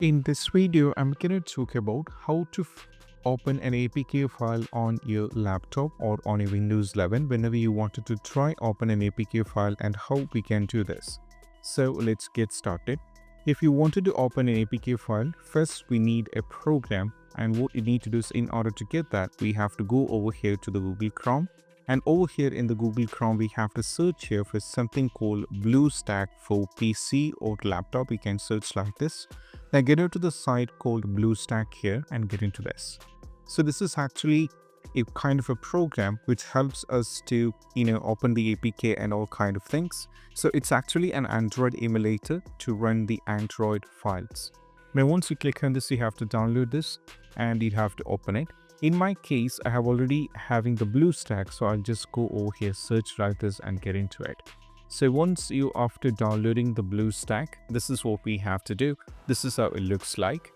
In this video, I'm going to talk about how to open an APK file on your laptop or on a Windows 11 whenever you wanted to try open an APK file and how we can do this. So let's get started. If you wanted to open an APK file, first we need a program, and what you need to do is in order to get that, we have to go over here to the Google Chrome, and over here in the Google Chrome, we have to search here for something called BlueStack for PC or laptop. We can search like this. Now get into the site called BlueStack here and get into this. So this is actually a kind of a program which helps us to, open the APK and all kind of things. So it's actually an Android emulator to run the Android files. Now once you click on this, you have to download this and you have to open it. In my case, I have already having the BlueStack, so I'll just go over here, search like this and get into it. So once you after downloading the BlueStack, this is what we have to do. This is how it looks like.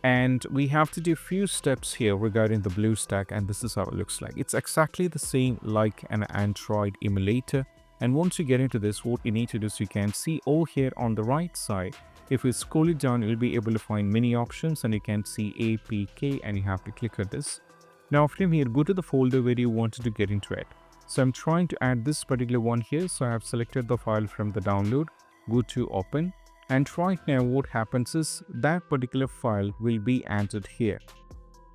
And we have to do a few steps here regarding the BlueStack, and this is how it looks like. It's exactly the same like an Android emulator. And once you get into this, what you need to do is you can see over here on the right side. If you scroll it down, you'll be able to find many options and you can see APK and you have to click on this. Now from here, go to the folder where you wanted to get into it. So I'm trying to add this particular one here. So I have selected the file from the download, go to open, and right now what happens is that particular file will be added here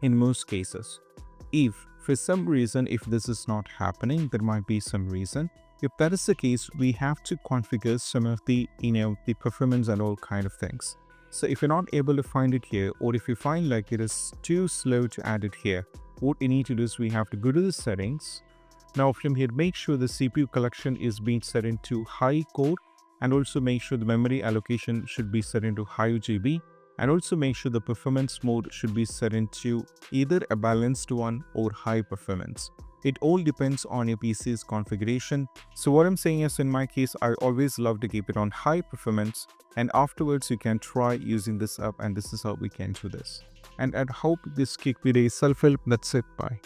in most cases. If for some reason, if this is not happening, there might be some reason. If that is the case, we have to configure some of the, the performance and all kind of things. So if you're not able to find it here, or if you find like it is too slow to add it here, what we need to do is we have to go to the settings. Now from here, make sure the CPU collection is being set into high core, and also make sure the memory allocation should be set into high GB, and also make sure the performance mode should be set into either a balanced one or high performance. It all depends on your PC's configuration. So what I'm saying is, in my case, I always love to keep it on high performance, and afterwards you can try using this up, and this is how we can do this. And I hope this quick video is helpful. That's it. Bye.